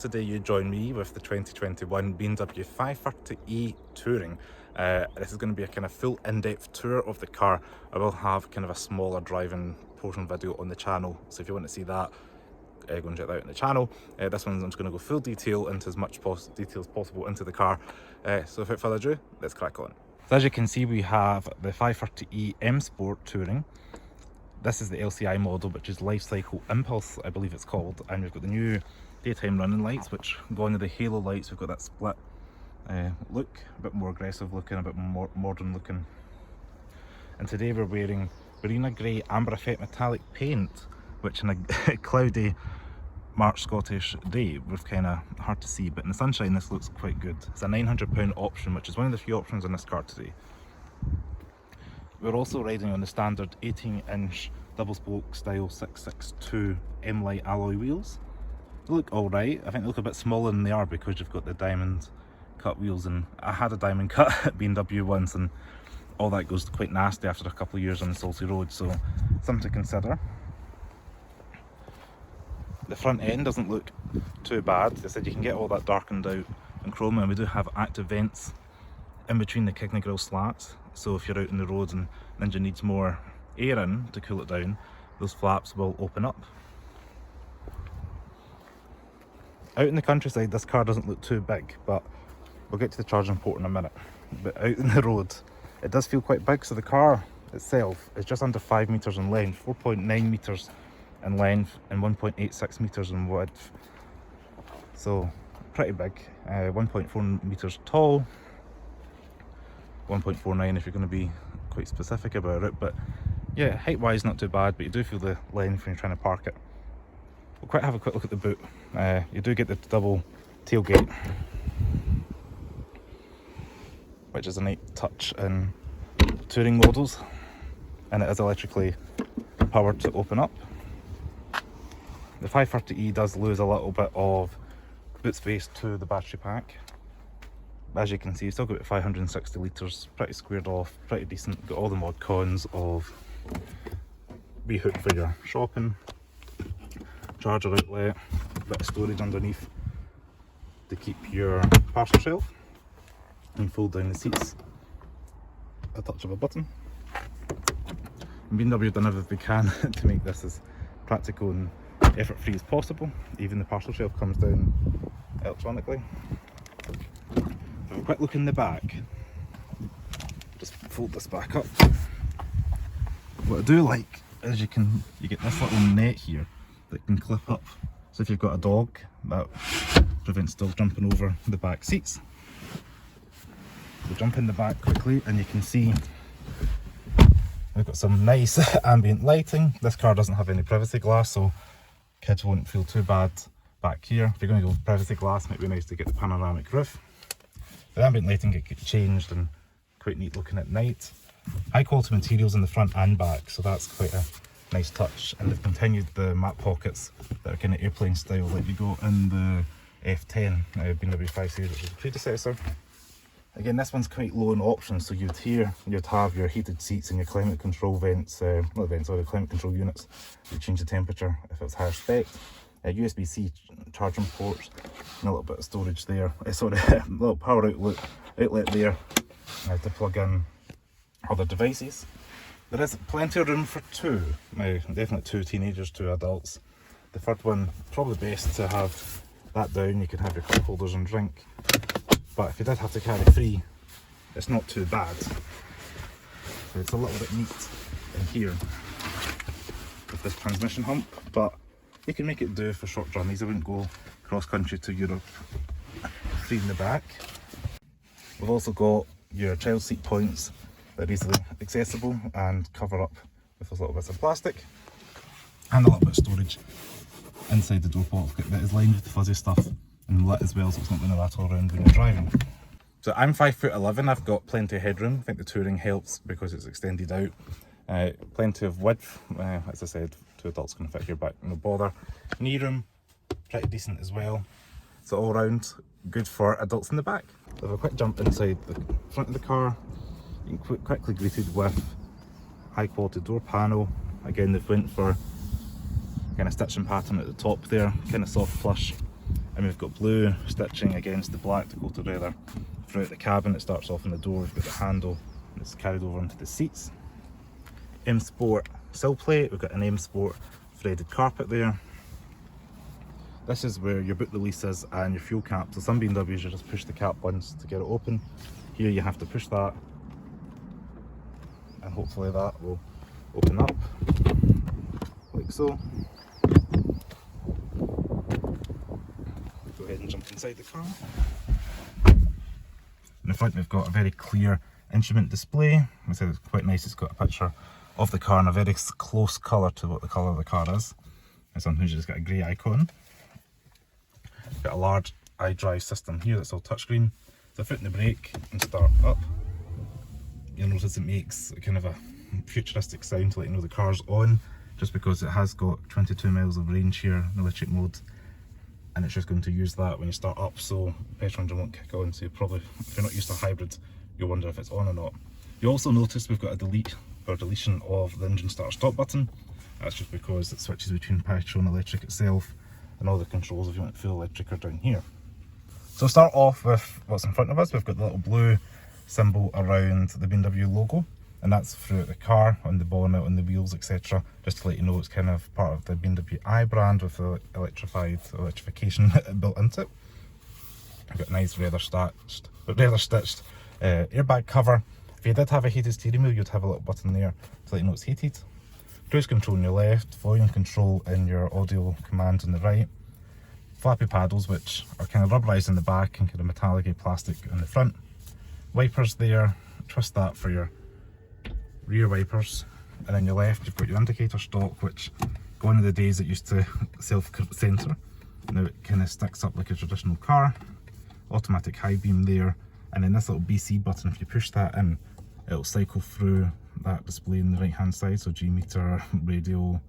Today you join me with the 2021 BMW 530e Touring. This is going to be a kind of full in-depth tour of the car. I will have kind of a smaller driving portion video on the channel, so if you want to see that, go and check that out on the channel. This one I'm just going to go full detail into as much detail as possible into the car. So without further ado, let's crack on. So as you can see, we have the 530e M Sport Touring. This is the LCI model, which is Life Cycle Impulse, I believe it's called, and we've got the new daytime running lights which go under the halo lights. We've got that split look, a bit more aggressive looking, a bit more modern looking. And today we're wearing Marina Grey Amber Effect metallic paint, which in a cloudy March Scottish day was kind of hard to see, but in the sunshine this looks quite good. It's a £900 option, which is one of the few options on this car today. We're also riding on the standard 18-inch double spoke style 662 M-Light alloy wheels. They look alright. I think they look a bit smaller than they are because you've got the diamond cut wheels, and I had a diamond cut at BMW once and all that goes quite nasty after a couple of years on the salty road, so something to consider. The front end doesn't look too bad. They said you can get all that darkened out in chrome, and we do have active vents in between the kidney grille slats, so if you're out in the road and the engine needs more air in to cool it down, those flaps will open up. Out in the countryside this car doesn't look too big, but we'll get to the charging port in a minute. But out in the road it does feel quite big. So the car itself is just under 5 meters in length, 4.9 meters in length and 1.86 meters in width, so pretty big. 1.4 meters tall, 1.49 if you're going to be quite specific about it, but yeah, height wise not too bad, but you do feel the length when you're trying to park it. We'll quite have a quick look at the boot. You do get the double tailgate, which is a nice touch in touring models, and it is electrically powered to open up. The 530e does lose a little bit of boot space to the battery pack. As you can see, you've still got about 560 litres, pretty squared off, pretty decent. Got all the mod cons of wee hook for your shopping, charger outlet, bit of storage underneath to keep your parcel shelf, and fold down the seats, a touch of a button. And BMW have done everything they can to make this as practical and effort free as possible. Even the parcel shelf comes down electronically. Have a quick look in the back. Just fold this back up. What I do like is you get this little net here that can clip up, so if you've got a dog, that prevents dog jumping over the back seats. We'll jump in the back quickly and you can see we've got some nice ambient lighting. This car doesn't have any privacy glass, so kids won't feel too bad back here. If you're going to go with privacy glass, it might be nice to get the panoramic roof. The ambient lighting gets changed and quite neat looking at night. High quality materials in the front and back, so that's quite a nice touch. And they've continued the map pockets that are kind of airplane style like you got in the F10 BMW 5 Series, which is the predecessor. Again, this one's quite low in options, so you'd have your heated seats and your climate control vents, not vents, sorry, climate control units. You change the temperature if it's higher spec. USB-C charging ports and a little bit of storage there. Sorry, a little power outlet there to plug in other devices. There is plenty of room for two. Now, definitely two teenagers, two adults. The third one, probably best to have that down. You can have your cup holders and drink. But if you did have to carry three, it's not too bad. So it's a little bit neat in here with this transmission hump, but you can make it do for short journeys. I wouldn't go cross country to Europe free in the back. We've also got your child seat points that are easily accessible and cover up with those little bits of plastic, and a little bit of storage inside the door pocket that is lined with the fuzzy stuff and lit as well, so it's not going to rattle around when you're driving. So I'm 5'11", I've got plenty of headroom. I think the Touring helps because it's extended out. Plenty of width, as I said, two adults can fit here back, no bother. Knee room, pretty decent as well. So all round, good for adults in the back. So have a quick jump inside the front of the car. You can quickly greeted with high quality door panel. Again, they've went for kind of stitching pattern at the top there, kind of soft flush And we've got blue stitching against the black to go together throughout the cabin. It starts off in the door, we've got the handle, and it's carried over onto the seats. M Sport sill plate, we've got an M Sport threaded carpet there. This is where your boot release is and your fuel cap. So some BMWs you just push the cap once to get it open. Here you have to push that, and hopefully that will open up like so. Go ahead and jump inside the car. In the front we've got a very clear instrument display. I said it's quite nice, it's got a picture of the car in a very close colour to what the colour of the car is. And sometimes you just got a grey icon. Got a large iDrive system here that's all touchscreen. So if I hit the brake and start up, you'll notice it makes kind of a futuristic sound to let you know the car's on, just because it has got 22 miles of range here in electric mode, and it's just going to use that when you start up, so the petrol engine won't kick on. So you probably, if you're not used to hybrid, you'll wonder if it's on or not. You also notice we've got a delete or deletion of the engine start stop button. That's just because it switches between petrol and electric itself, and all the controls if you want full electric are down here. So start off with what's in front of us. We've got the little blue symbol around the BMW logo, and that's throughout the car, on the bonnet, on the wheels, etc. Just to let you know it's kind of part of the BMW i brand with the electrification built into it. I've got a nice leather stitched airbag cover. If you did have a heated steering wheel, you'd have a little button there to let you know it's heated. Cruise control on your left, volume control in your audio command on the right. Flappy paddles, which are kind of rubberized in the back and kind of metallic plastic in the front. Wipers there, twist that for your rear wipers. And on your left you've got your indicator stalk, which gone are the days it used to self-center. Now it kind of sticks up like a traditional car. Automatic high beam there, and then this little BC button, if you push that in, it'll cycle through that display on the right hand side. So G-meter, radio,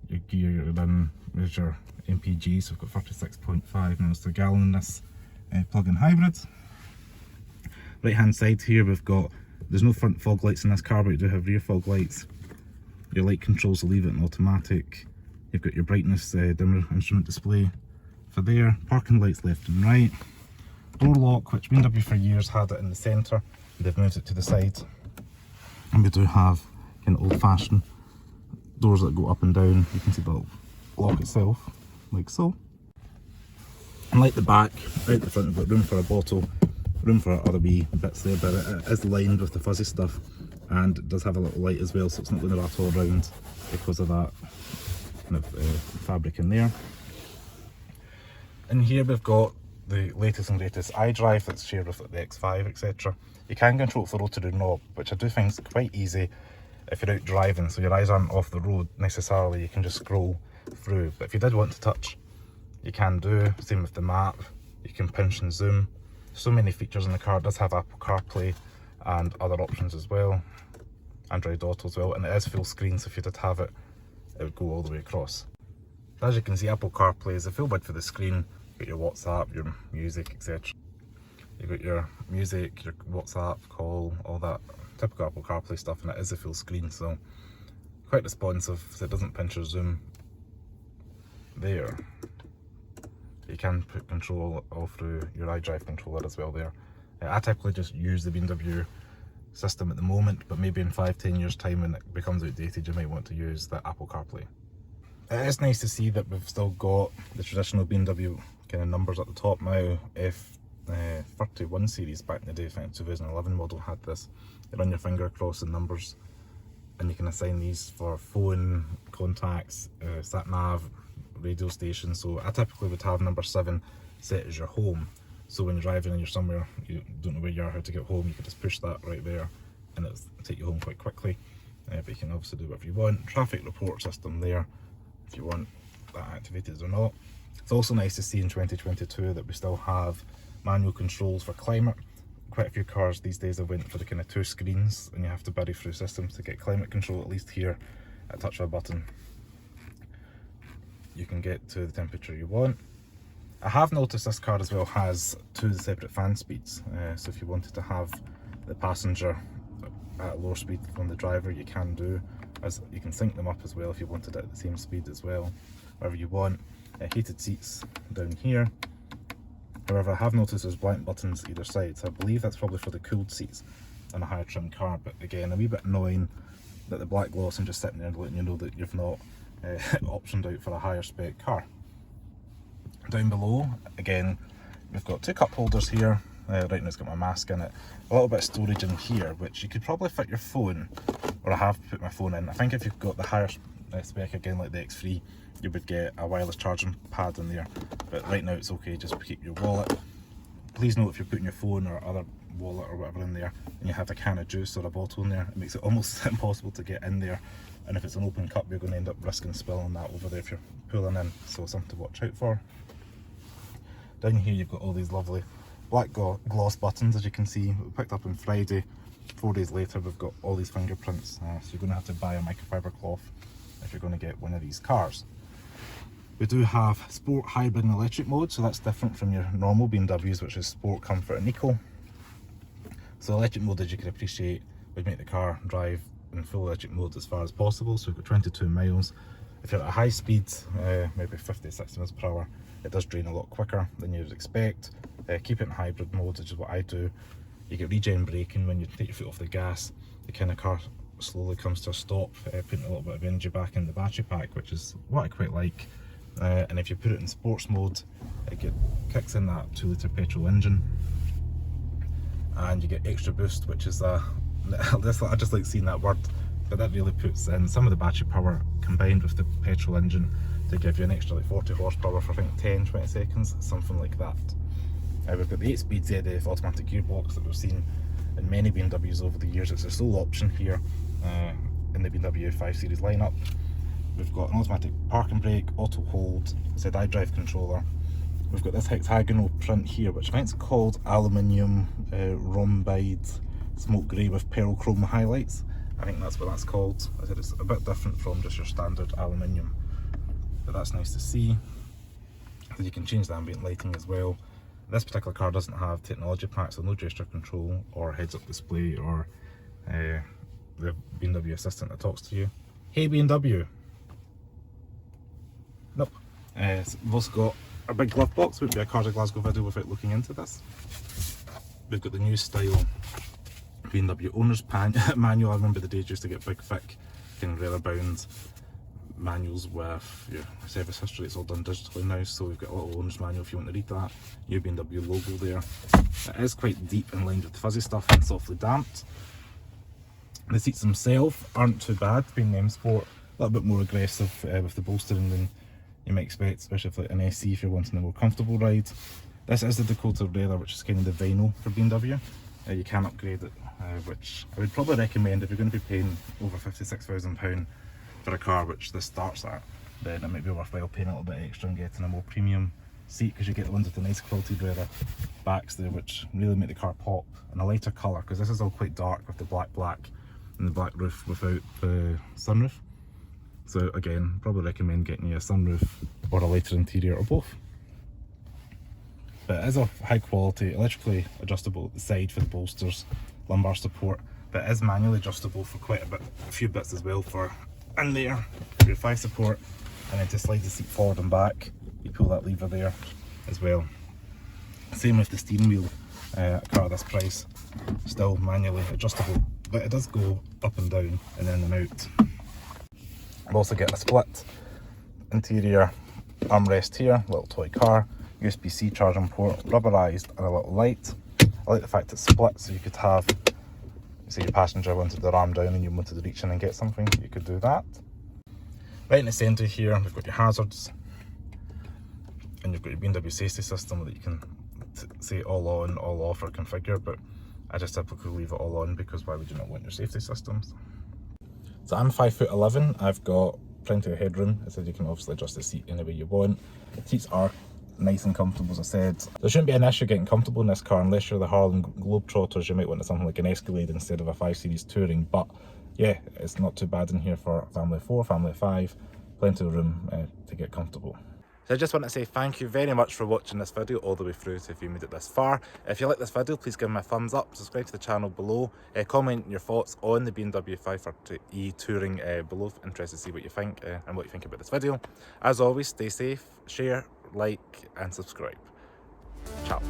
your gear, your bin, there's your MPG, so we've got 36.5 miles per gallon in this plug-in hybrid. Right hand side here we've got, there's no front fog lights in this car, but you do have rear fog lights. Your light controls will leave it in automatic. You've got your brightness dimmer instrument display for there. Parking lights left and right. Door lock, which BMW for years had it in the centre, they've moved it to the side. And we do have kind of old-fashioned doors that go up and down. You can see the lock itself, like so. And like the back, out the front we've got room for a bottle, room for other wee bits there, but it is lined with the fuzzy stuff, and it does have a little light as well, so it's not going to rattle around because of that kind of fabric in there. In here we've got the latest and greatest iDrive that's shared with the X5, etc. You can control it with the rotary knob, which I do find is quite easy if you're out driving, so your eyes aren't off the road necessarily, you can just scroll through. But if you did want to touch, you can do. Same with the map, you can pinch and zoom. So many features in the car. It does have Apple CarPlay and other options as well, Android Auto as well, and it is full screen, so if you did have it, it would go all the way across. As you can see, Apple CarPlay is a full width for the screen. You've got your WhatsApp, your music, etc. You've got your music, your WhatsApp, call, all that typical Apple CarPlay stuff, and it is a full screen, so quite responsive, so it doesn't pinch or zoom there. You can put control all through your iDrive controller as well there. I typically just use the BMW system at the moment, but maybe in 5-10 years time when it becomes outdated you might want to use the Apple CarPlay. It is nice to see that we've still got the traditional BMW kind of numbers at the top now. F31 series back in the day, I think 2011 model had this. You run your finger across the numbers and you can assign these for phone, contacts, sat nav, radio station. So I typically would have number 7 set as your home. So when you're driving and you're somewhere, you don't know where you are, how to get home, you can just push that right there and it'll take you home quite quickly. But you can obviously do whatever you want. Traffic report system there, if you want that activated or not. It's also nice to see in 2022 that we still have manual controls for climate. Quite a few cars these days have went for the kind of 2 screens and you have to bury through systems to get climate control. At least here, at a touch of a button, you can get to the temperature you want. I have noticed this car as well has 2 separate fan speeds, so if you wanted to have the passenger at a lower speed from the driver, you can do, as you can sync them up as well if you wanted it at the same speed as well, whatever you want. Heated seats down here. However, I have noticed there's blank buttons either side, so I believe that's probably for the cooled seats in a higher trim car. But again, a wee bit annoying that the black gloss and just sitting there and letting you know that you've not optioned out for a higher spec car. Down below, again, we've got 2 cup holders here. Right now it's got my mask in it. A little bit of storage in here, which you could probably fit your phone, or I have put my phone in. I think if you've got the higher spec again, like the X3, you would get a wireless charging pad in there. But right now it's okay just to keep your wallet. Please note if you're putting your phone or other wallet or whatever in there, and you have a can of juice or a bottle in there, it makes it almost impossible to get in there. And if it's an open cup, you're going to end up risking spilling that over there if you're pulling in, so something to watch out for. Down here you've got all these lovely black gloss buttons, as you can see. We picked up on Friday. 4 days later we've got all these fingerprints, so you're going to have to buy a microfiber cloth if you're going to get one of these cars. We do have sport, hybrid and electric mode, so that's different from your normal BMWs, which is sport, comfort and eco. So electric mode, as you can appreciate, would make the car drive in full electric mode as far as possible. So we've got 22 miles. If you're at a high speed, maybe 50, 60 miles per hour, it does drain a lot quicker than you'd expect. Keep it in hybrid mode, which is what I do. You get regen braking when you take your foot off the gas. The kind of car slowly comes to a stop, putting a little bit of energy back in the battery pack, which is what I quite like. And if you put it in sports mode, it kicks in that 2-litre petrol engine, and you get extra boost, which is I just like seeing that word, but that really puts in some of the battery power combined with the petrol engine to give you an extra like 40 horsepower for I think 10-20 seconds, something like that. We've got the 8-speed ZF automatic gearbox that we've seen in many BMWs over the years. It's a sole option here in the BMW 5 Series lineup. We've got an automatic parking brake, auto hold, ZI drive controller. We've got this hexagonal print here, which I think it's called aluminium rhombide smoke grey with pearl chrome highlights. I think that's what that's called. I said it's a bit different from just your standard aluminium, but that's nice to see. So you can change the ambient lighting as well. This particular car doesn't have technology packs, so no gesture control or heads-up display or the BMW assistant that talks to you. Hey BMW! Nope. So we've also got a big glove box. Wouldn't be a Cars of Glasgow video without looking into this. We've got the new style BMW owner's manual. I remember the days used to get big, thick, kind of leather bound manuals with your service history. It's all done digitally now, so we've got a little owner's manual if you want to read that. New BMW logo there. It is quite deep and lined with fuzzy stuff and softly damped. The seats themselves aren't too bad, being M Sport. A little bit more aggressive with the bolstering than you might expect, especially for like an SE if you're wanting a more comfortable ride. This is the Dakota leather, which is kind of the vinyl for BMW. You can upgrade it, which I would probably recommend if you're going to be paying over £56,000 for a car, which this starts at, then it might be worthwhile paying a little bit extra and getting a more premium seat, because you get the ones with the nice quilted leather backs there, which really make the car pop, and a lighter colour, because this is all quite dark with the black and the black roof without the sunroof. So again, probably recommend getting you a sunroof or a lighter interior or both. But it is a high quality, electrically adjustable at the side for the bolsters, lumbar support, but it is manually adjustable for quite a few bits as well for in there, for your thigh support, and then to slide the seat forward and back, you pull that lever there as well. Same with the steering wheel, a car at this price, still manually adjustable, but it does go up and down and in and out. We'll also get a split interior armrest here, little toy car, USB-C charging port, rubberized, and a little light. I like the fact it's split, so you could have, say your passenger wanted their arm down and you wanted to reach in and get something, you could do that. Right in the centre here, we've got your hazards, and you've got your BMW safety system that you can say all on, all off, or configure, but I just typically leave it all on, because why would you not want your safety systems? So I'm 5'11", I've got plenty of headroom, so you can obviously adjust the seat any way you want. The seats are nice and comfortable, as I said. There shouldn't be an issue getting comfortable in this car, unless you're the Harlem Globetrotters. You might want something like an Escalade instead of a 5 Series Touring, but yeah, it's not too bad in here for family of 4, family of 5, plenty of room to get comfortable. So I just want to say thank you very much for watching this video all the way through, so if you made it this far. If you like this video, please give me a thumbs up, subscribe to the channel below, comment your thoughts on the BMW 530e Touring below. Interested to see what you think and what you think about this video. As always, stay safe, share, like and subscribe. Ciao.